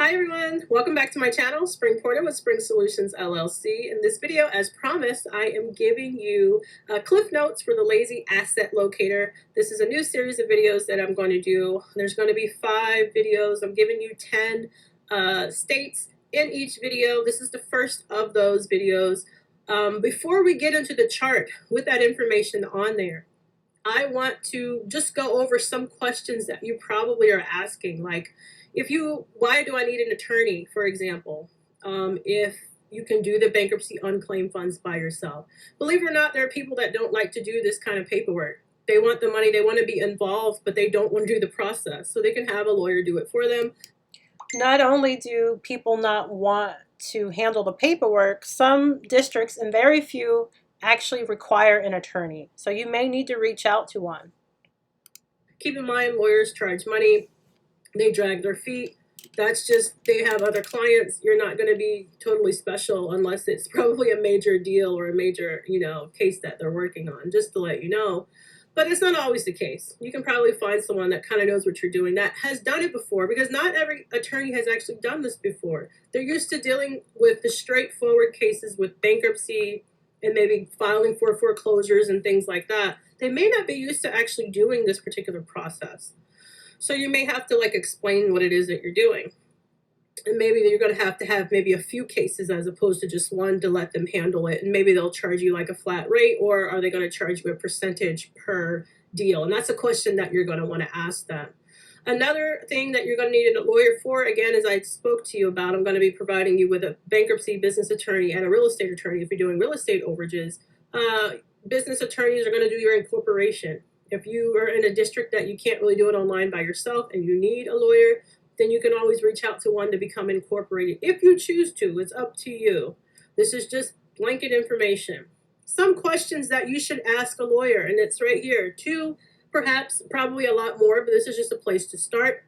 Hi everyone, welcome back to my channel, Spring Porter with Spring Solutions LLC. In this video, as promised, I am giving you cliff notes for the Lazy Asset Locator. This is a new series of videos that I'm going to do. There's going to be 5 videos. I'm giving you 10 states in each video. This is the first of those videos. Before we get into the chart with that information on there, I want to just go over some questions that you probably are asking, like, why do I need an attorney, for example, if you can do the bankruptcy unclaimed funds by yourself. Believe it or not, there are people that don't like to do this kind of paperwork. They want the money, they want to be involved, but they don't want to do the process. So they can have a lawyer do it for them. Not only do people not want to handle the paperwork, some districts and very few actually require an attorney. So you may need to reach out to one. Keep in mind, lawyers charge money. They drag their feet. That's just, they have other clients. You're not going to be totally special unless it's probably a major deal or a major, case that they're working on, just to let you know. But it's not always the case. You can probably find someone that kind of knows what you're doing, that has done it before, because not every attorney has actually done this before. They're used to dealing with the straightforward cases with bankruptcy and maybe filing for foreclosures and things like that. They may not be used to actually doing this particular process. So you may have to explain what it is that you're doing. And maybe you're going to have maybe a few cases as opposed to just one to let them handle it. And maybe they'll charge you like a flat rate, or are they going to charge you a percentage per deal? And that's a question that you're going to want to ask them. Another thing that you're going to need a lawyer for, again, as I spoke to you about, I'm going to be providing you with a bankruptcy business attorney and a real estate attorney if you're doing real estate overages. Business attorneys are going to do your incorporation. If you are in a district that you can't really do it online by yourself and you need a lawyer, then you can always reach out to one to become incorporated. If you choose to, it's up to you. This is just blanket information. Some questions that you should ask a lawyer, and it's right here. 2, perhaps, probably a lot more, but this is just a place to start.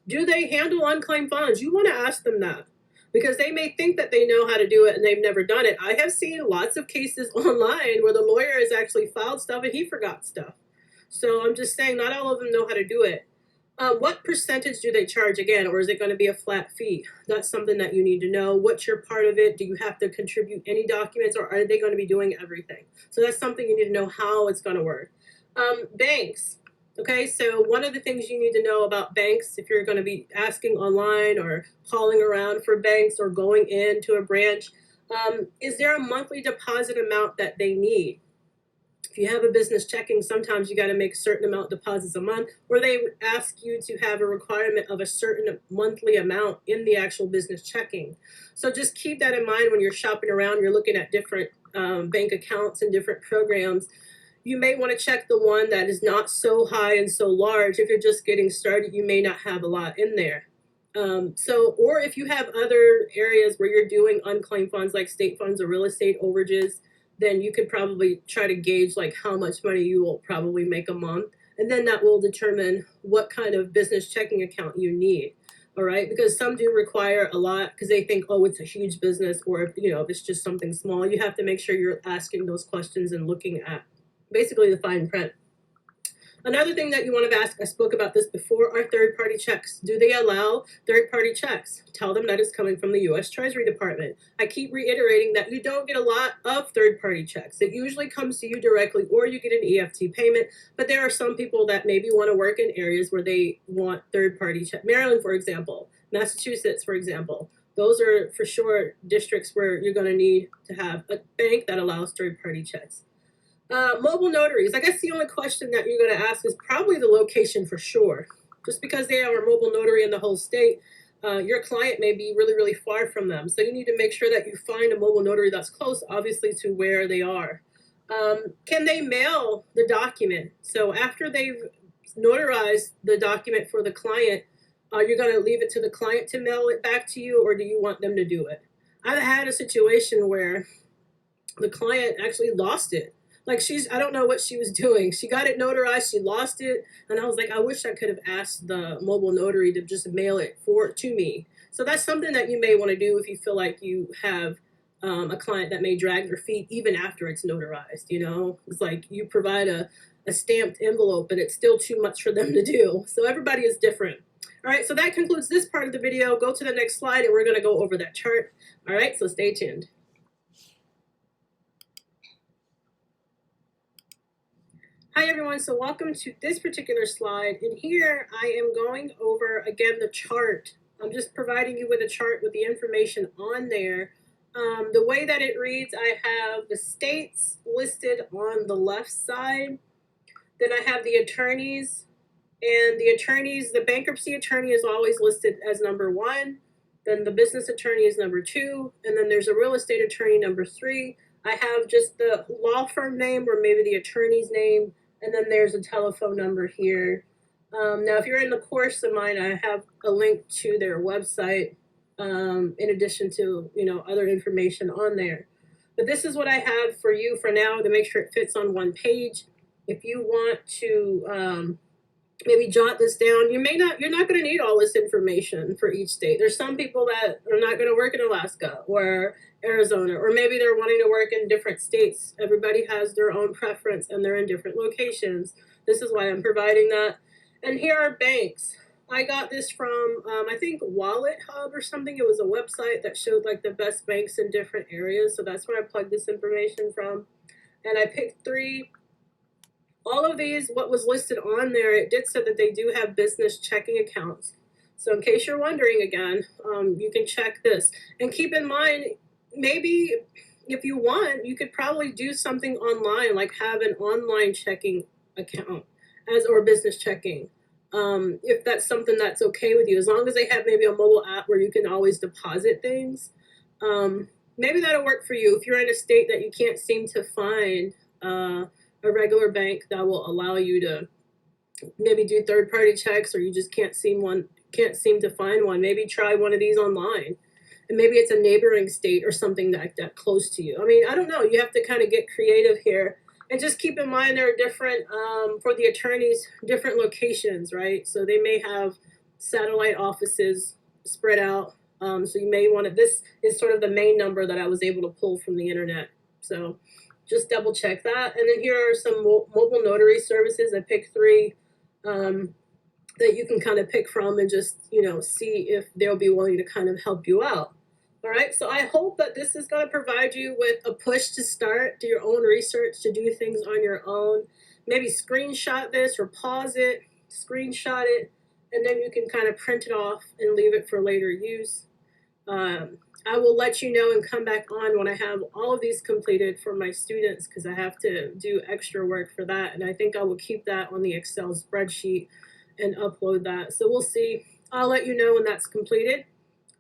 Do they handle unclaimed funds? You want to ask them that, because they may think that they know how to do it and they've never done it. I have seen lots of cases online where the lawyer has actually filed stuff and he forgot stuff. So I'm just saying, not all of them know how to do it. What percentage do they charge again, or is it going to be a flat fee? That's something that you need to know. What's your part of it? Do you have to contribute any documents, or are they going to be doing everything? So that's something you need to know how it's going to work. Banks. Okay, so one of the things you need to know about banks, if you're going to be asking online or calling around for banks or going into a branch, is there a monthly deposit amount that they need? If you have a business checking, sometimes you got to make a certain amount of deposits a month, or they ask you to have a requirement of a certain monthly amount in the actual business checking. So just keep that in mind when you're shopping around, you're looking at different bank accounts and different programs. You may want to check the one that is not so high and so large. If you're just getting started, you may not have a lot in there. Or if you have other areas where you're doing unclaimed funds like state funds or real estate overages, then you could probably try to gauge how much money you will probably make a month. And then that will determine what kind of business checking account you need. All right, because some do require a lot because they think, oh, it's a huge business, or if it's just something small. You have to make sure you're asking those questions and looking at basically the fine print. Another thing that you want to ask, I spoke about this before, are third-party checks. Do they allow third-party checks? Tell them that it's coming from the U.S. Treasury Department. I keep reiterating that you don't get a lot of third-party checks. It usually comes to you directly, or you get an EFT payment, but there are some people that maybe want to work in areas where they want third-party checks. Maryland, for example, Massachusetts, for example. Those are for sure districts where you're going to need to have a bank that allows third-party checks. Mobile notaries. I guess the only question that you're going to ask is probably the location for sure. Just because they are a mobile notary in the whole state, your client may be really, really far from them. So you need to make sure that you find a mobile notary that's close, obviously, to where they are. Can they mail the document? So after they've notarized the document for the client, are you going to leave it to the client to mail it back to you, or do you want them to do it? I've had a situation where the client actually lost it. I don't know what she was doing. She got it notarized, she lost it, and I was like, I wish I could have asked the mobile notary to just mail it to me. So that's something that you may want to do if you feel like you have a client that may drag their feet even after it's notarized. It's like you provide a stamped envelope and it's still too much for them to do. So everybody is different. All right, so that concludes this part of the video. Go to the next slide and we're going to go over that chart. All right, so stay tuned. Hi everyone, so welcome to this particular slide. And here I am going over again the chart. I'm just providing you with a chart with the information on there. The way that it reads, I have the states listed on the left side. Then I have the attorneys, and the bankruptcy attorney is always listed as number 1. Then the business attorney is number 2, and then there's a real estate attorney number 3. I have just the law firm name or maybe the attorney's name, and then there's a telephone number here. Now, if you're in the course of mine, I have a link to their website in addition to, other information on there. But this is what I have for you for now to make sure it fits on one page. If you want to maybe jot this down, you're not going to need all this information for each state. There's some people that are not going to work in Alaska or Arizona, or maybe they're wanting to work in different states. Everybody has their own preference and they're in different locations. This is why I'm providing that. And here are banks. I got this from, I think Wallet Hub or something. It was a website that showed like the best banks in different areas. So that's where I plugged this information from. And I picked 3. All of these, what was listed on there, it did say that they do have business checking accounts. So in case you're wondering again, you can check this. And keep in mind, maybe if you want, you could probably do something online, like have an online checking account or business checking. If that's something that's okay with you, as long as they have maybe a mobile app where you can always deposit things. Maybe that'll work for you if you're in a state that you can't seem to find a regular bank that will allow you to maybe do third-party checks, or you just can't seem to find one. Maybe try one of these online, and maybe it's a neighboring state or something that close to you. I mean, I don't know. You have to kind of get creative here, and just keep in mind there are different for the attorneys, different locations, right? So they may have satellite offices spread out. So you may want to. This is sort of the main number that I was able to pull from the internet. So just double check that. And then here are some mobile notary services. I picked 3 that you can kind of pick from and just, see if they'll be willing to kind of help you out. All right, so I hope that this is going to provide you with a push to start, do your own research, to do things on your own. Maybe screenshot this or pause it, screenshot it, and then you can kind of print it off and leave it for later use. I will let you know and come back on when I have all of these completed for my students, because I have to do extra work for that. And I think I will keep that on the Excel spreadsheet and upload that. So we'll see. I'll let you know when that's completed.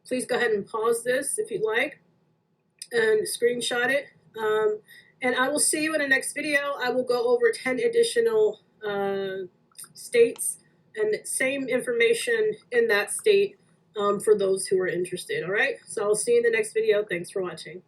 Please go ahead and pause this if you'd like and screenshot it. And I will see you in the next video. I will go over 10 additional states and same information in that state for those who are interested. All right, so I'll see you in the next video. Thanks for watching.